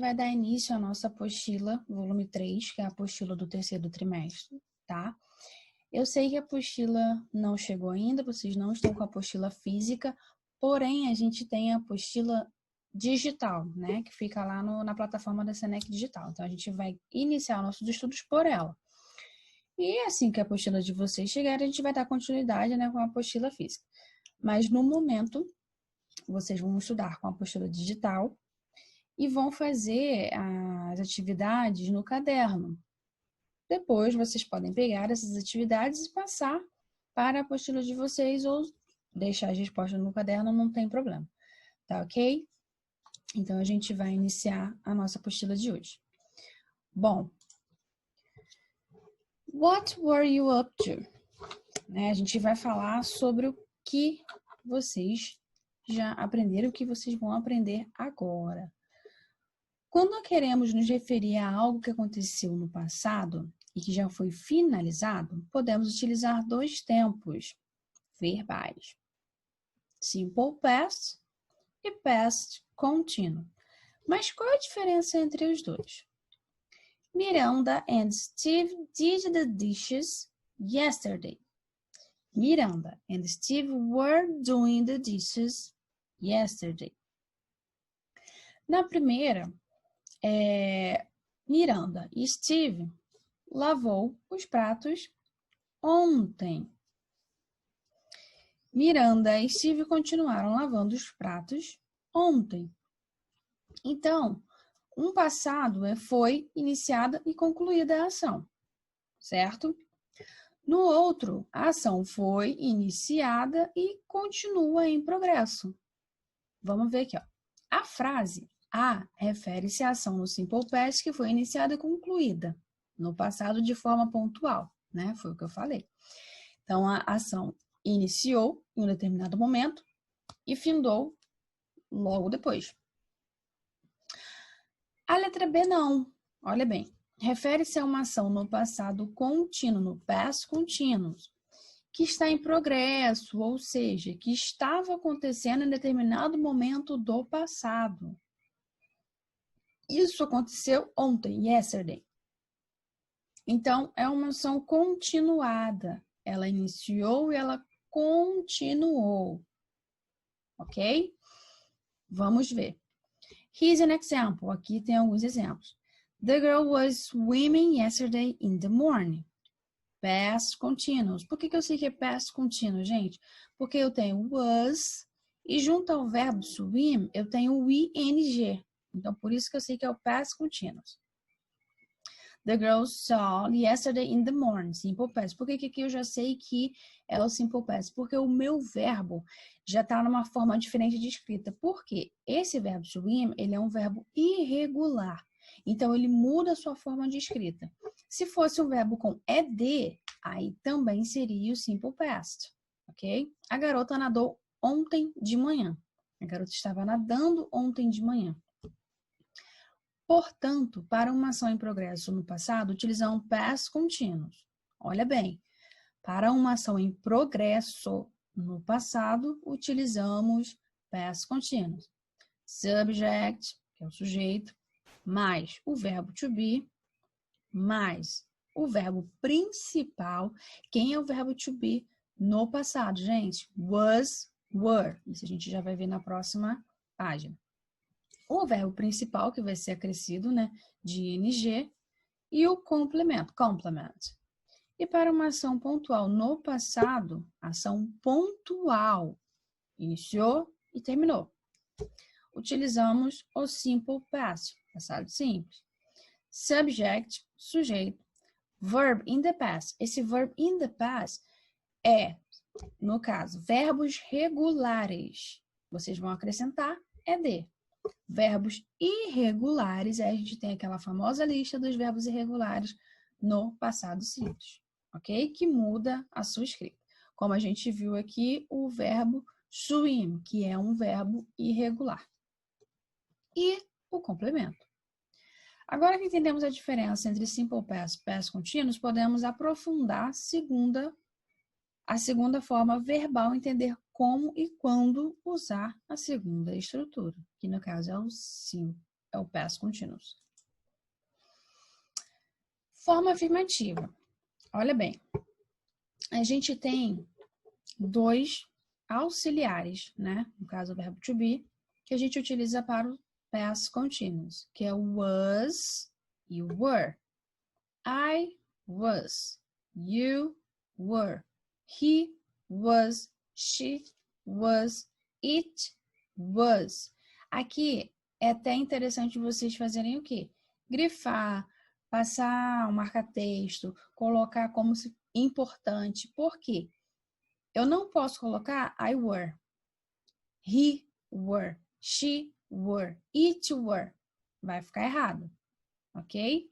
vai dar início à nossa apostila, volume 3, que é a apostila do terceiro trimestre, tá? Eu sei que a apostila não chegou ainda, vocês não estão com a apostila física, porém a gente tem a apostila digital, né? Que fica lá na plataforma da Senec Digital. Então a gente vai iniciar nossos estudos por ela. E assim que a apostila de vocês chegar, a gente vai dar continuidade, né, com a apostila física. Mas no momento, vocês vão estudar com a apostila digital e vão fazer as atividades no caderno. Depois, vocês podem pegar essas atividades e passar para a apostila de vocês ou deixar as respostas no caderno, não tem problema. Tá ok? Então, a gente vai iniciar a nossa apostila de hoje. Bom, what were you up to? A gente vai falar sobre o que vocês já aprenderam, o que vocês vão aprender agora. Quando queremos nos referir a algo que aconteceu no passado e que já foi finalizado, podemos utilizar dois tempos verbais: simple past e past continuo. Mas qual a diferença entre os dois? Miranda and Steve did the dishes yesterday. Miranda and Steve were doing the dishes yesterday. Na primeira, Miranda e Steve lavou os pratos ontem. Miranda e Steve continuaram lavando os pratos ontem. Então, um passado foi iniciada e concluída a ação, certo? No outro, a ação foi iniciada e continua em progresso. Vamos ver aqui, ó. A frase a refere-se à ação no simple past que foi iniciada e concluída no passado de forma pontual, né? Foi o que eu falei. Então, a ação iniciou em um determinado momento e findou logo depois. A letra B não. Olha bem. Refere-se a uma ação no passado contínuo, no past continuous, que está em progresso, ou seja, que estava acontecendo em determinado momento do passado. Isso aconteceu ontem, yesterday. Então, é uma ação continuada. Ela iniciou e ela continuou. Ok? Vamos ver. Here's an example. Aqui tem alguns exemplos. The girl was swimming yesterday in the morning. Past continuous. Por que eu sei que é past continuous, gente? Porque eu tenho was e junto ao verbo swim eu tenho o ing. Então, por isso que eu sei que é o past continuous. The girl saw yesterday in the morning. Simple past. Por que aqui eu já sei que é o simple past? Porque o meu verbo já está numa forma diferente de escrita. Por quê? Esse verbo swim, ele é um verbo irregular. Então, ele muda a sua forma de escrita. Se fosse um verbo com ed, aí também seria o simple past. Ok? A garota nadou ontem de manhã. A garota estava nadando ontem de manhã. Portanto, para uma ação em progresso no passado, utilizamos past continuous. Olha bem, para uma ação em progresso no passado, utilizamos past continuous. Subject, que é o sujeito, mais o verbo to be, mais o verbo principal. Quem é o verbo to be no passado, gente? Was, were. Isso a gente já vai ver na próxima página. O verbo principal, que vai ser acrescido, né, de ing, e o complemento, complement. E para uma ação pontual no passado, ação pontual, iniciou e terminou. Utilizamos o simple past, passado simples. Subject, sujeito. Verb in the past. Esse verb in the past é, no caso, verbos regulares. Vocês vão acrescentar ed. Verbos irregulares, aí a gente tem aquela famosa lista dos verbos irregulares no passado simples, ok? Que muda a sua escrita. Como a gente viu aqui, o verbo swim, que é um verbo irregular. E o complemento. Agora que entendemos a diferença entre simple past e past continuous, podemos aprofundar a segunda forma verbal, entender como e quando usar a segunda estrutura, que no caso é o past continuous. Forma afirmativa. Olha bem, a gente tem dois auxiliares, né? No caso, o verbo to be, que a gente utiliza para o past continuous, que é o was e o were. I was, you were, he was, she was, it was. Aqui é até interessante vocês fazerem o quê? Grifar, passar um marca-texto, colocar como se importante. Por quê? Eu não posso colocar I were, he were, she were, it were. Vai ficar errado, ok?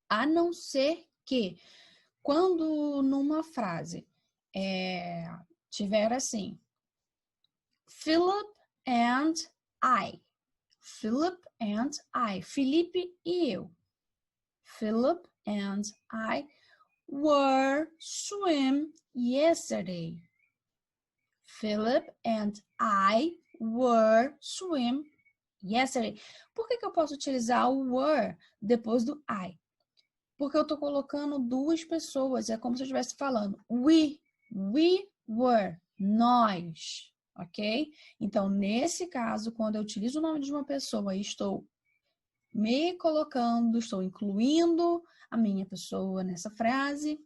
A não ser que, quando numa frase tiver assim, Philip and I. Philip and I. Felipe e eu. Philip and I were swim yesterday. Philip and I were swim yesterday. Por que eu posso utilizar o were depois do I? Porque eu estou colocando duas pessoas. É como se eu estivesse falando we were, nós, ok? Então, nesse caso, quando eu utilizo o nome de uma pessoa e estou me colocando, estou incluindo a minha pessoa nessa frase,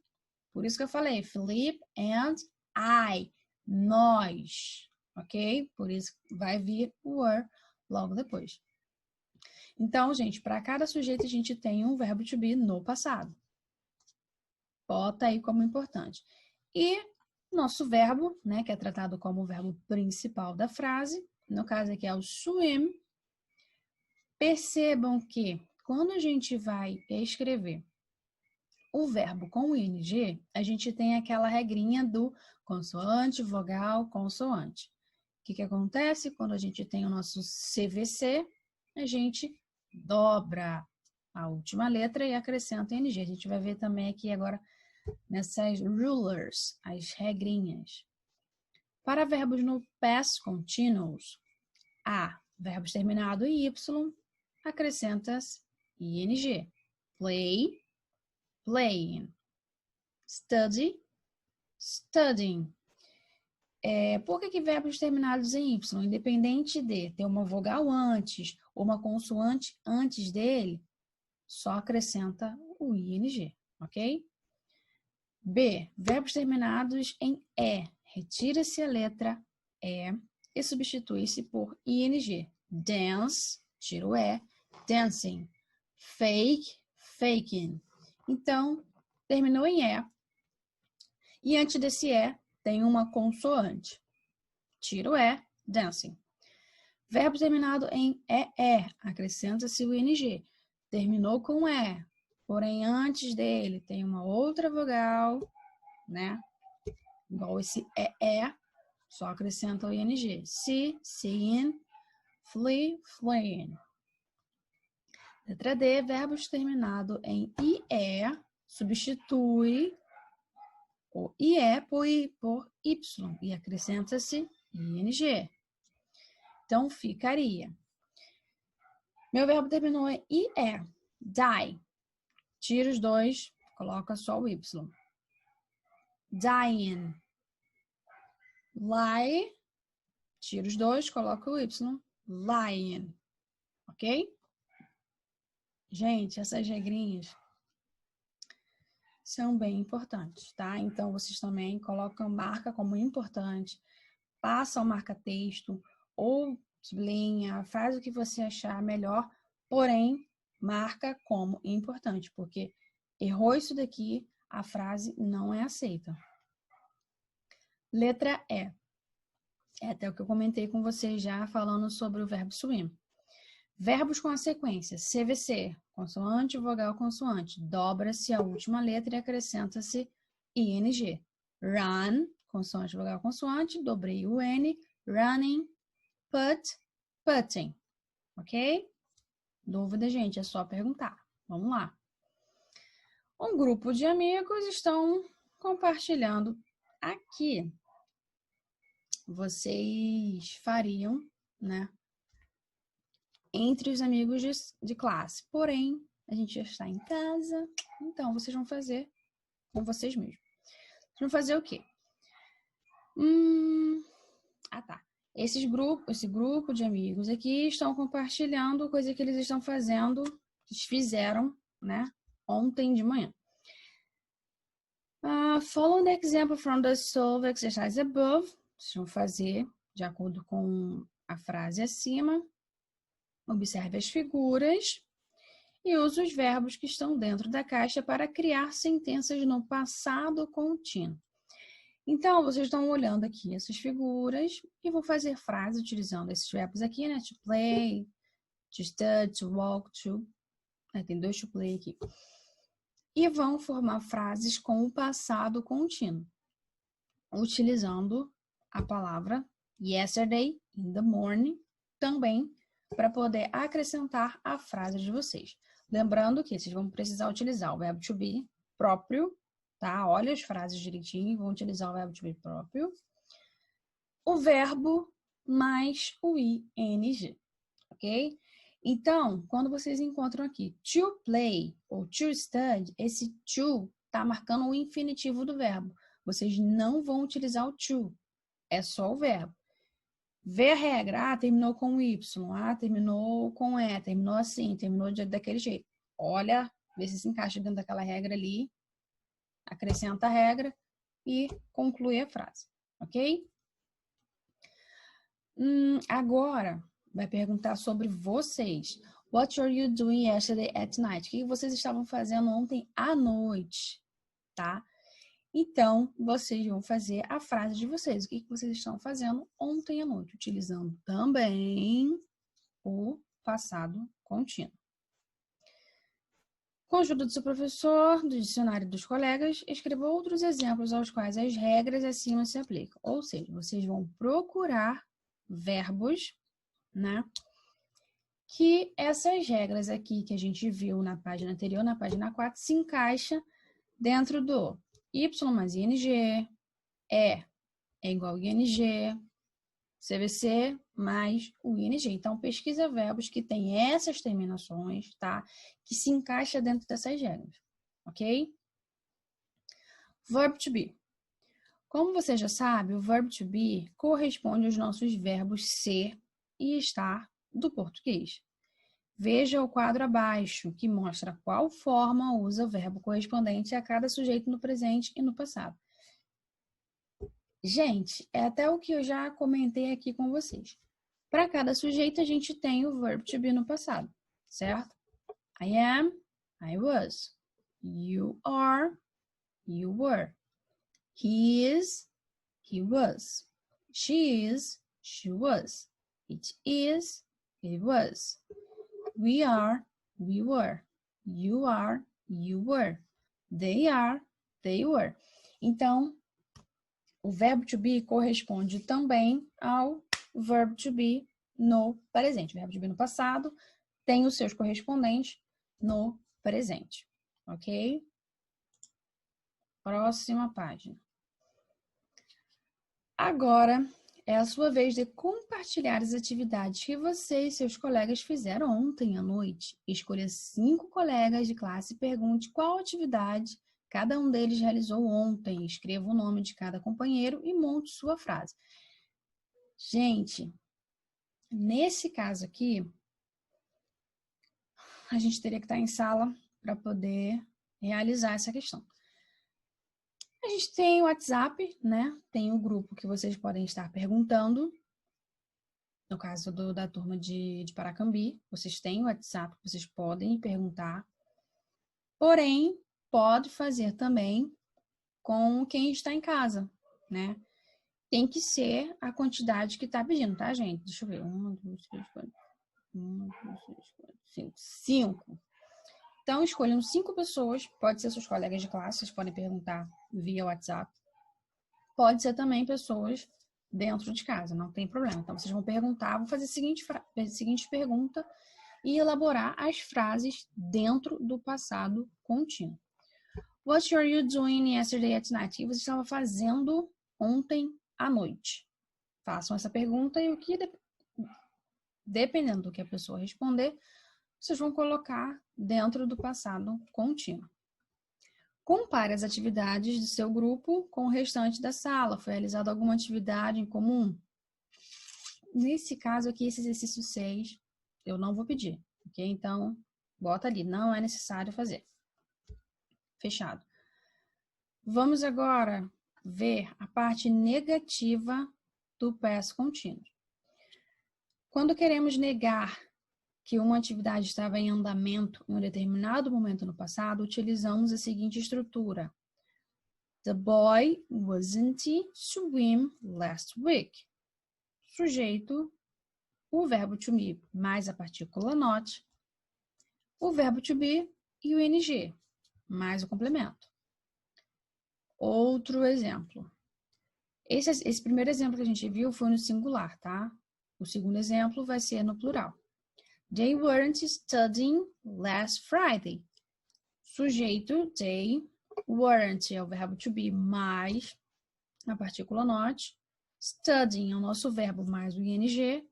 por isso que eu falei Philip and I, nós, ok? Por isso vai vir o were logo depois. Então, gente, para cada sujeito a gente tem um verbo to be no passado. Bota aí como importante. E nosso verbo, né, que é tratado como o verbo principal da frase, no caso aqui é o swim. Percebam que quando a gente vai escrever o verbo com o ing, a gente tem aquela regrinha do consoante, vogal, consoante. O que acontece quando a gente tem o nosso CVC? A gente dobra a última letra e acrescenta ing. A gente vai ver também aqui agora nessas rulers, as regrinhas. Para verbos no past continuous, verbos terminados em y, acrescenta-se ing. Play, playing. Study, studying. Por que verbos terminados em y, independente de ter uma vogal antes ou uma consoante antes dele, só acrescenta o ing, ok? B, verbos terminados em E. Retira-se a letra E e substitui-se por ing. Dance, tira o E. Dancing. Fake, faking. Então, terminou em E. E antes desse E, tem uma consoante. Tira o E, dancing. Verbo terminado em EE, acrescenta-se o ing. Terminou com E, porém antes dele tem uma outra vogal, né? Igual esse EE, só acrescenta o ing. See, seeing, flee, fleeing. Letra D, verbos terminados em IE, substitui o IE por Y e acrescenta-se ing. Então, ficaria. Meu verbo terminou em IE, die. Tira os dois, coloca só o Y. Dying. Lie. Tira os dois, coloca o Y. Lying. Ok? Gente, essas regrinhas são bem importantes, tá? Então, vocês também colocam marca como importante, passa o marca-texto ou sublinha, faz o que você achar melhor, porém, marca como importante, porque errou isso daqui, a frase não é aceita. Letra E. É até o que eu comentei com vocês já falando sobre o verbo swim. Verbos com a sequência CVC, consoante, vogal, consoante. Dobra-se a última letra e acrescenta-se ing. Run, consoante, vogal, consoante. Dobrei o N. Running, put, putting. Ok? Dúvida, gente, é só perguntar. Vamos lá. Um grupo de amigos estão compartilhando aqui. Vocês fariam, né? entre os amigos de classe. Porém, a gente já está em casa, então vocês vão fazer com vocês mesmos. Vocês vão fazer o quê? Tá. Esse grupo de amigos aqui estão compartilhando coisa que eles estão fazendo, que eles fizeram, né, ontem de manhã. Follow the example from the solve exercise above. Vocês vão fazer de acordo com a frase acima. Observe as figuras e use os verbos que estão dentro da caixa para criar sentenças no passado contínuo. Então, vocês estão olhando aqui essas figuras e vão fazer frases utilizando esses verbos aqui, né? To play, to study, to walk, to... tem 2 to play aqui. E vão formar frases com o passado contínuo, utilizando a palavra yesterday, in the morning, também para poder acrescentar a frase de vocês. Lembrando que vocês vão precisar utilizar o verbo to be próprio, tá? Olha as frases direitinho, vão utilizar o verbo to be próprio. O verbo mais o ing, ok? Então, quando vocês encontram aqui to play ou to study, esse to tá marcando o infinitivo do verbo. Vocês não vão utilizar o to, é só o verbo. Vê a regra, terminou com Y, terminou com E, terminou assim, terminou daquele jeito. Olha, vê se encaixa dentro daquela regra ali, acrescenta a regra e conclui a frase, ok? Agora, vai perguntar sobre vocês. What were you doing yesterday at night? O que vocês estavam fazendo ontem à noite, tá? Então, vocês vão fazer a frase de vocês. O que vocês estão fazendo ontem à noite? Utilizando também o passado contínuo. Com a ajuda do seu professor, do dicionário dos colegas, escreva outros exemplos aos quais as regras acima se aplicam. Ou seja, vocês vão procurar verbos, né? Que essas regras aqui que a gente viu na página anterior, na página 4, se encaixa dentro do Y mais ING, é igual a ING, CVC mais o ING. Então, pesquisa verbos que têm essas terminações, tá? Que se encaixa dentro dessas regras, ok? Verb to be. Como você já sabe, o verb to be corresponde aos nossos verbos ser e estar do português. Veja o quadro abaixo, que mostra qual forma usa o verbo correspondente a cada sujeito no presente e no passado. Gente, é até o que eu já comentei aqui com vocês. Para cada sujeito, a gente tem o verbo to be no passado, certo? I am, I was. You are, you were. He is, he was. She is, she was. It is, it was. We are, we were. You are, you were. They are, they were. Então, o verbo to be corresponde também ao verbo to be no presente. O verbo to be no passado tem os seus correspondentes no presente. Ok? Próxima página. Agora é a sua vez de compartilhar as atividades que você e seus colegas fizeram ontem à noite. Escolha 5 colegas de classe e pergunte qual atividade cada um deles realizou ontem. Escreva o nome de cada companheiro e monte sua frase. Gente, nesse caso aqui, a gente teria que estar em sala para poder realizar essa questão. A gente tem o WhatsApp, né? Tem o grupo que vocês podem estar perguntando. No caso da turma de Paracambi, vocês têm o WhatsApp que vocês podem perguntar. Porém, pode fazer também com quem está em casa, né? Tem que ser a quantidade que está pedindo, tá, gente? Deixa eu ver. 1, 2, 3, 4. 1, 2, 3, 4, 5. 5. Então, escolham 5 pessoas. Pode ser seus colegas de classe, vocês podem perguntar via WhatsApp. Pode ser também pessoas dentro de casa, não tem problema. Então, vocês vão perguntar, vão fazer a seguinte pergunta e elaborar as frases dentro do passado contínuo. What were you doing yesterday at night? O que você estava fazendo ontem à noite? Façam essa pergunta e o que dependendo do que a pessoa responder, vocês vão colocar dentro do passado contínuo. Compare as atividades do seu grupo com o restante da sala. Foi realizada alguma atividade em comum? Nesse caso aqui, esse exercício 6, eu não vou pedir, ok? Então, bota ali, não é necessário fazer. Fechado. Vamos agora ver a parte negativa do past continuous. Quando queremos negar que uma atividade estava em andamento em um determinado momento no passado, utilizamos a seguinte estrutura. The boy wasn't swim last week. Sujeito, o verbo to be mais a partícula not, o verbo to be e o ing, mais o complemento. Outro exemplo. Esse primeiro exemplo que a gente viu foi no singular, tá? O segundo exemplo vai ser no plural. They weren't studying last Friday. Sujeito, they, weren't é o verbo to be mais a partícula not, studying é o nosso verbo mais o ing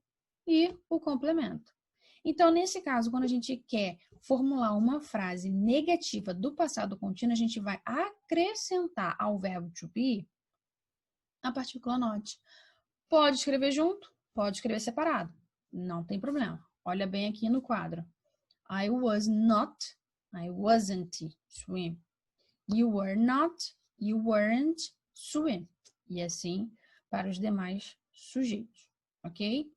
e o complemento. Então, nesse caso, quando a gente quer formular uma frase negativa do passado contínuo, a gente vai acrescentar ao verbo to be a partícula not. Pode escrever junto, pode escrever separado, não tem problema. Olha bem aqui no quadro. I wasn't swim. You were not, you weren't swim. E assim para os demais sujeitos, ok?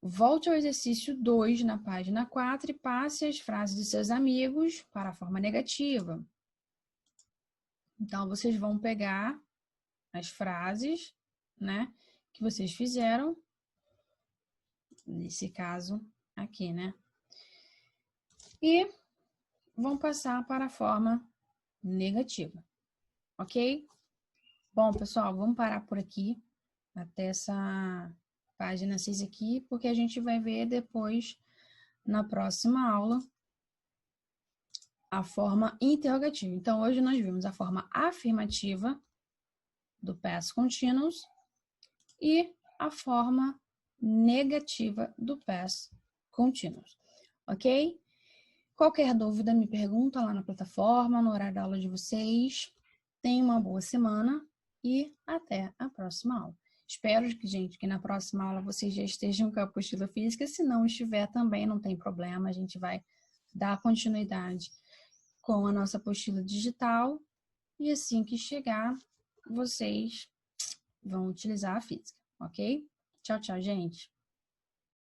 Volte ao exercício 2 na página 4 e passe as frases de seus amigos para a forma negativa. Então, vocês vão pegar as frases, né, que vocês fizeram, nesse caso aqui, né, e vão passar para a forma negativa, ok? Bom, pessoal, vamos parar por aqui, até essa página 6 aqui, porque a gente vai ver depois, na próxima aula, a forma interrogativa. Então, hoje nós vimos a forma afirmativa do past continuous e a forma negativa do past continuous, ok? Qualquer dúvida, me pergunta lá na plataforma, no horário da aula de vocês. Tenham uma boa semana e até a próxima aula. Espero, gente, que na próxima aula vocês já estejam com a apostila física. Se não estiver, também não tem problema. A gente vai dar continuidade com a nossa apostila digital. E assim que chegar, vocês vão utilizar a física, ok? Tchau, tchau, gente!